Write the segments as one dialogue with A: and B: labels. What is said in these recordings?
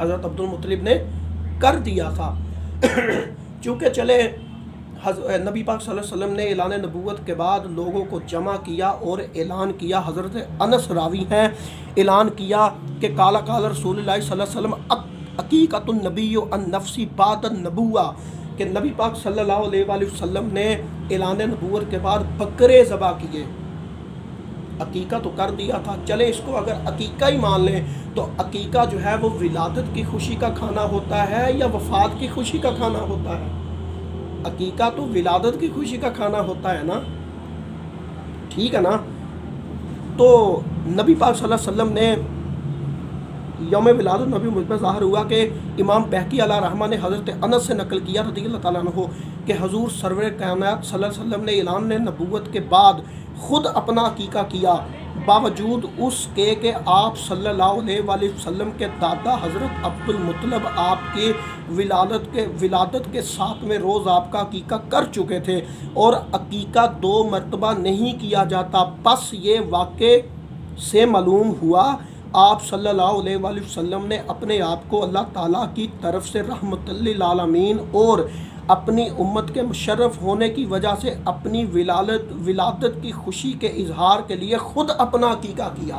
A: हज़रत अब्दुल मुत्तलिब ने कर दिया था। चूँकि चले नबी पाक सल्लल्लाहु अलैहि वसल्लम ने ऐलान नबूवत के बाद लोगों को जमा किया और ऐलान किया, हज़रत अनस रावी हैं, ऐलान किया कि काला काला रसूलुल्लाह सल्लल्लाहु अलैहि वसल्लम अकीक़तुन नबी अन नफ्सी बाद नबूवा, कि नबी पाक सल्लल्लाहु अलैहि वसल्लम ने ऐलान नबूवत के बाद बकरे ज़बा किए। अकीका तो कर दिया था, चले इसको अगर अकीका ही मान लें तो अकीका जो है वो विलादत की खुशी का खाना होता है या वफ़ात की खुशी का खाना होता है? अकीका तो विलादत की खुशी का खाना होता है ना, ठीक है ना। तो नबी पाक सल्लल्लाहु अलैहि वसल्लम ने यौम विलादत नबी मुझ पर ज़ाहिर हुआ कि इमाम बहकी अला रहमा ने हज़रत अनस से नकल किया रज़ियल्लाहु ताला अन्हु कि हजूर सरवर कायनात सल्लल्लाहु अलैहि वसल्लम ने ऐलान नबूवत के बाद ख़ुद अपना अकीका किया, बावजूद उसके कि आप सल्लल्लाहु अलैहि वसल्लम के दादा हज़रत अब्दुल मुत्तलिब आपके विलादत के 7वें रोज़ आपका अकीका कर चुके थे और अकीका 2 मरतबा नहीं किया जाता। बस ये वाक़े से मालूम हुआ आप सल्लल्लाहु अलैहि वसल्लम ने अपने आप को अल्लाह ताला की तरफ से रहमतुल लिल आलमीन और अपनी उम्मत के मुशर्रफ होने की वजह से अपनी विलादत की खुशी के इजहार के लिए ख़ुद अपना अकीका किया।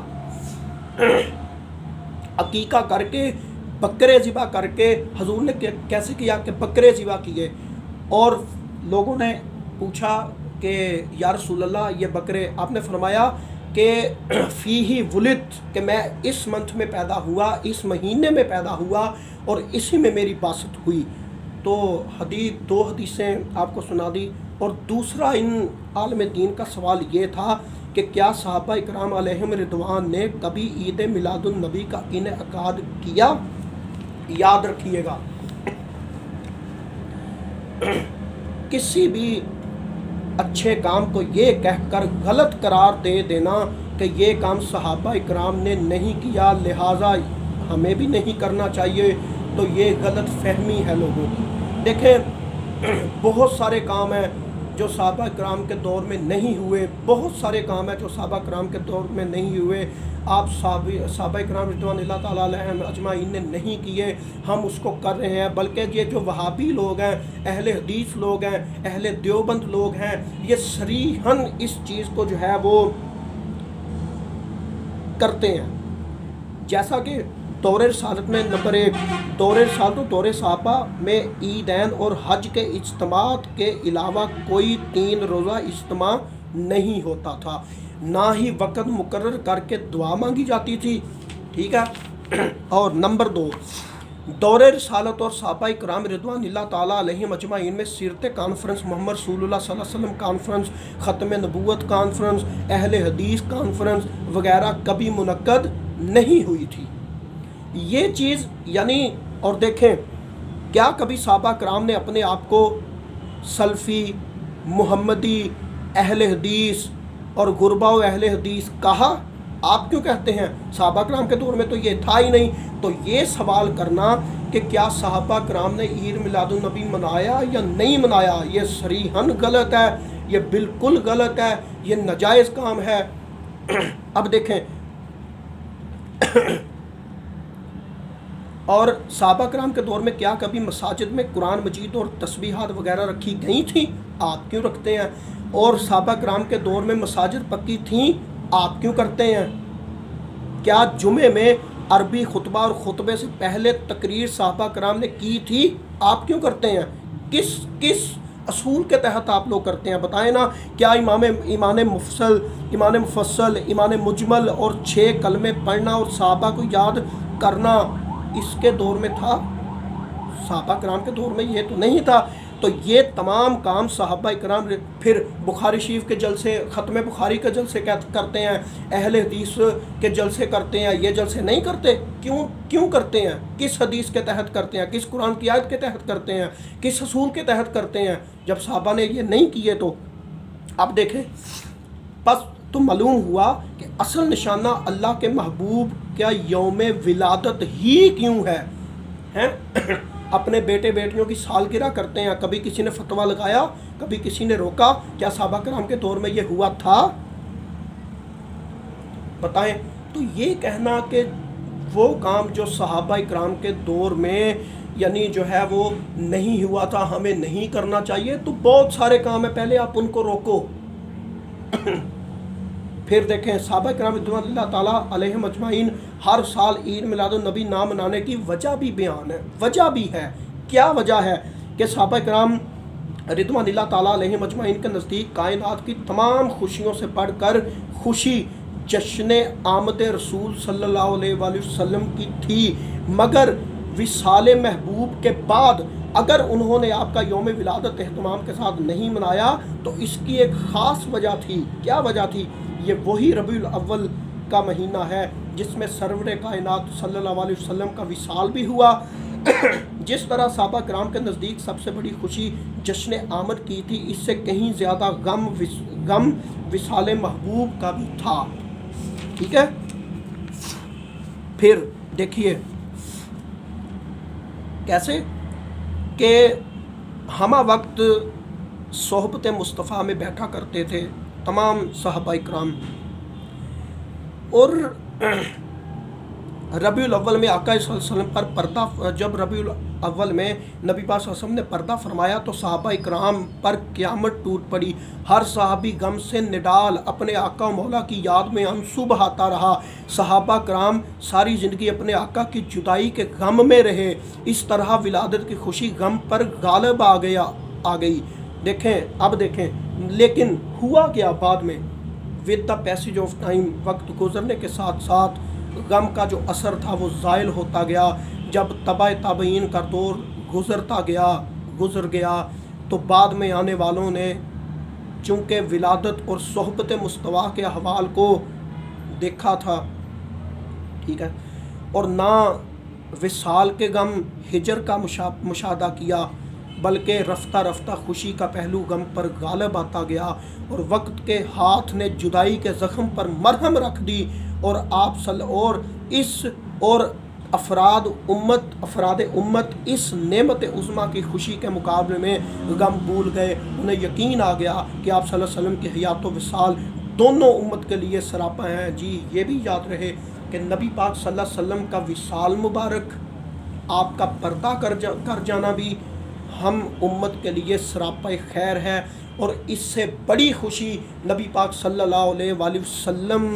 A: अकीका करके बकरे ज़िबा करके हजूर ने कैसे किया कि बकरे ज़िबा किए, और लोगों ने पूछा कि या रसूलल्लाह ये बकरे, आपने फरमाया कि फ़ीही वुलिद, कि मैं इस मंथ में पैदा हुआ, इस महीने में पैदा हुआ और इसी में मेरी बासत हुई। तो दो हदीसें आपको सुना दी। और दूसरा इन आलम दीन का सवाल ये था कि क्या सहाबा इकराम अलैहिम रिदवान ने कभी ईद मिलादुन नबी का इनेकाद किया? याद रखिएगा, किसी भी अच्छे काम को ये कहकर गलत करार दे देना कि ये काम सहाबा इकराम ने नहीं किया लिहाजा हमें भी नहीं करना चाहिए, तो ये गलत फहमी है लोगों की। देखें, बहुत सारे काम हैं जो सहाबा इकराम के दौर में नहीं हुए, बहुत सारे काम हैं जो सहाबा इकराम के दौर में नहीं हुए, आप सहाबा इकराम रिज़वानुल्लाह ताला अलैहिम अजमाइन ने नहीं किए, हम उसको कर रहे हैं। बल्कि ये जो वहाबी लोग हैं, अहले हदीस लोग हैं, अहले देवबंद लोग हैं, ये सरीहन इस चीज़ को जो है वो करते हैं। जैसा कि दौरे रिसालत में नंबर 1 दौरे रिसालत और दौरे सहाबा में ईदैन और हज के इज्तिमात के अलावा कोई 3 रोज़ा इज्तिमा नहीं होता था, ना ही वक़्त मुकर्रर करके दुआ मांगी जाती थी, ठीक है। और नंबर 2 दौरे रिसालत और सहाबा इकराम रिज़वानुल्लाह ताला अलैहिम अजमाइन में सीरत कॉन्फ्रेंस, मोहम्मद रसूलुल्लाह सल्लल्लाहु अलैहि वसल्लम कॉन्फ्रेंस, ख़त्म नबूवत कॉन्फ्रेंस, अहले हदीस कॉन्फ्रेंस वगैरह कभी मुनक्कद नहीं हुई थी। ये चीज़ यानी, और देखें क्या कभी सहाबा कराम ने अपने आप को सल्फ़ी, मुहम्मदी, अहले हदीस और गुरबा व अहले हदीस कहा? आप क्यों कहते हैं? सहाबा कराम के दौर में तो ये था ही नहीं। तो ये सवाल करना कि क्या सहाबा कराम ने ईद मिलादुन नबी मनाया या नहीं मनाया, ये सरीहन गलत है, ये बिल्कुल गलत है, ये नाजायज़ काम है। अब देखें और सहाबा कराम के दौर में क्या कभी मसाजिद में कुरान मजीद और तस्बीहात वगैरह रखी गई थी? आप क्यों रखते हैं? और सहाबा कराम के दौर में मसाजिद पक्की थी, आप क्यों करते हैं? क्या जुमे में अरबी खुतबा और खुतबे से पहले तकरीर सहाबा कराम ने की थी, आप क्यों करते हैं? किस असूल के तहत आप लोग करते हैं, बताएं ना। क्या ईमान मुफस्सल, ईमान मुजमल और 6 कलमे पढ़ना और सहाबा को याद करना इसके दौर में था? सहाबा कराम के दौर में ये तो नहीं था। तो ये तमाम काम सहाबा इकराम, फिर बुखारी शरीफ के जलसे, ख़त्म बुखारी के जलसे करते हैं, अहले हदीस के जलसे करते हैं, ये जलसे नहीं करते? क्यों करते हैं? किस हदीस के तहत करते हैं? किस कुरान की आयत के तहत करते हैं? किस असूल के तहत करते हैं? जब सहाबा ने ये नहीं किए तो अब देखें, बस तो मालूम हुआ कि असल निशाना अल्लाह के महबूब क्या यौम विलादत ही क्यों है, हैं? अपने बेटे बेटियों की सालगिरह करते हैं, कभी किसी ने फतवा लगाया, कभी किसी ने रोका? क्या सहाबा कराम के दौर में ये हुआ था? बताएं। तो ये कहना कि وہ کام جو صحابہ کرام کے دور میں یعنی جو ہے وہ نہیں ہوا تھا، ہمیں نہیں کرنا چاہیے، تو بہت سارے کام ہیں، پہلے آپ ان کو روکو۔ پھر دیکھیں صحابہ کرام رضوان اللہ تعالیٰ علیہم اجمعین ہر سال عید میلاد النبی نہ منانے کی وجہ بھی بیان ہے، وجہ بھی ہے۔ کیا وجہ ہے؟ کہ صحابہ کرام رضوان اللہ تعالیٰ علیہم اجمعین کے نزدیک کائنات کی تمام خوشیوں سے بڑھ کر خوشی جشن آمد رسول صلی اللہ علیہ وآلہ وسلم کی تھی، مگر وصال محبوب کے بعد اگر انہوں نے آپ کا یوم ولادت اہتمام کے ساتھ نہیں منایا تو اس کی ایک خاص وجہ تھی۔ کیا وجہ تھی؟ یہ وہی ربیع الاول کا مہینہ ہے جس میں سرور کائنات صلی اللہ علیہ وسلم کا وصال بھی ہوا۔ جس طرح صحابہ کرام کے نزدیک سب سے بڑی خوشی جشن آمد کی تھی، اس سے کہیں زیادہ غم وصال محبوب کا بھی تھا۔ ٹھیک ہے، پھر دیکھیے کیسے کہ ہمہ وقت صحبت مصطفیٰ میں بیٹھا کرتے تھے تمام صحابہ کرام، اور ربیع الاول میں آقا صلی اللہ علیہ وسلم پر پردہ، جب ربیع الاول میں نبی پاک صلی اللہ علیہ وسلم نے پردہ فرمایا تو صحابہ کرام پر قیامت ٹوٹ پڑی۔ ہر صحابی غم سے نڈال اپنے آقا و مولا کی یاد میں آنسو بہاتا رہا۔ صحابہ کرام ساری زندگی اپنے آقا کی جدائی کے غم میں رہے۔ اس طرح ولادت کی خوشی غم پر غالب آ گئی۔ دیکھیں اب دیکھیں، لیکن ہوا کیا بعد میں؟ With the passage of time, وقت گزرنے کے ساتھ ساتھ غم کا جو اثر تھا وہ زائل ہوتا گیا۔ جب تبع تابعین کا دور گزر گیا تو بعد میں آنے والوں نے چونکہ ولادت اور صحبت مصطفیٰ کے احوال کو دیکھا تھا، ٹھیک ہے، اور نہ وصال کے غم ہجر کا مشاہدہ کیا، بلکہ رفتہ رفتہ خوشی کا پہلو غم پر غالب آتا گیا، اور وقت کے ہاتھ نے جدائی کے زخم پر مرہم رکھ دی، اور افراد امت اس نعمت عظمیٰ کی خوشی کے مقابلے میں غم بھول گئے۔ انہیں یقین آ گیا کہ آپ صلی اللہ علیہ وسلم کی حیات و وصال دونوں امت کے لیے سراپا ہیں۔ جی یہ بھی یاد رہے کہ نبی پاک صلی اللہ علیہ وسلم کا وصال مبارک، آپ کا پردہ کر جانا بھی ہم امت کے لیے سراپا خیر ہے، اور اس سے بڑی خوشی نبی پاک صلی اللہ علیہ وآلہ وسلم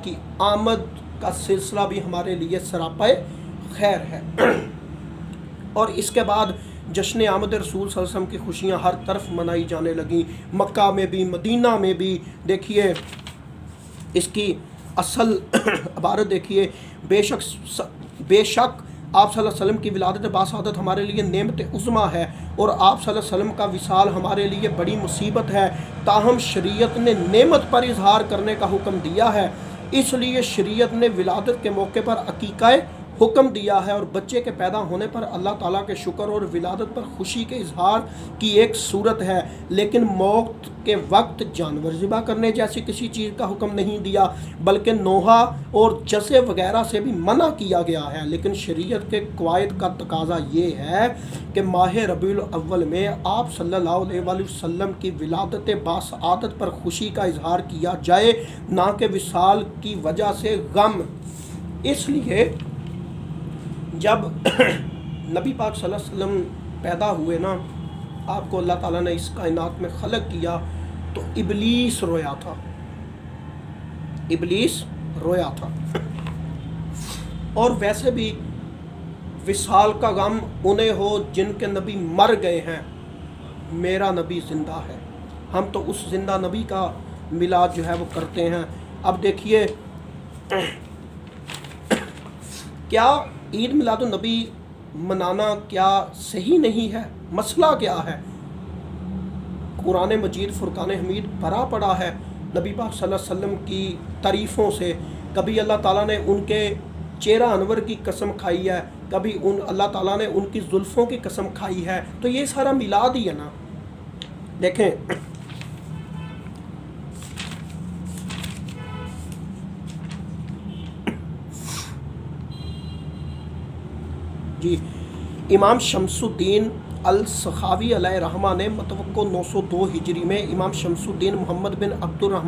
A: کی آمد کا سلسلہ بھی ہمارے لیے سراپا خیر ہے۔ اور اس کے بعد جشن آمد رسول صلی اللہ علیہ وسلم کی خوشیاں ہر طرف منائی جانے لگیں، مکہ میں بھی مدینہ میں بھی۔ دیکھیے اس کی اصل عبارت دیکھیے، بے شک آپ صلی اللہ علیہ وسلم کی ولادت باسعادت ہمارے لیے نعمت عظمیٰ ہے، اور آپ صلی اللہ علیہ وسلم کا وصال ہمارے لیے بڑی مصیبت ہے، تاہم شریعت نے نعمت پر اظہار کرنے کا حکم دیا ہے، اس لیے شریعت نے ولادت کے موقع پر عقیقہ حکم دیا ہے، اور بچے کے پیدا ہونے پر اللہ تعالیٰ کے شکر اور ولادت پر خوشی کے اظہار کی ایک صورت ہے، لیکن موت کے وقت جانور ذبح کرنے جیسی کسی چیز کا حکم نہیں دیا، بلکہ نوحہ اور جزے وغیرہ سے بھی منع کیا گیا ہے۔ لیکن شریعت کے قواعد کا تقاضا یہ ہے کہ ماہ ربیع الاول میں آپ صلی اللہ علیہ وآلہ وسلم کی ولادت باسعادت پر خوشی کا اظہار کیا جائے، نہ کہ وصال کی وجہ سے غم۔ اس لیے جب نبی پاک صلی اللہ علیہ وسلم پیدا ہوئے نا، آپ کو اللہ تعالیٰ نے اس کائنات میں خلق کیا تو ابلیس رویا تھا، ابلیس رویا تھا۔ اور ویسے بھی وصال کا غم انہیں ہو جن کے نبی مر گئے ہیں، میرا نبی زندہ ہے، ہم تو اس زندہ نبی کا میلاد جو ہے وہ کرتے ہیں۔ اب دیکھیے کیا عید میلاد النبی منانا کیا صحیح نہیں ہے؟ مسئلہ کیا ہے؟ قرآن مجید فرقان حمید بھرا پڑا ہے نبی پاک صلی اللہ علیہ وسلم کی تعریفوں سے۔ کبھی اللہ تعالیٰ نے ان کے چہرہ انور کی قسم کھائی ہے، کبھی اللہ تعالیٰ نے ان کی زلفوں کی قسم کھائی ہے، تو یہ سارا میلاد ہی ہے نا۔ دیکھیں جی، امام شمس الدین السخاوی علیہ رحمہ نے متوقع 902 ہجری میں امام شمس الدین محمد بن عبد الرحمن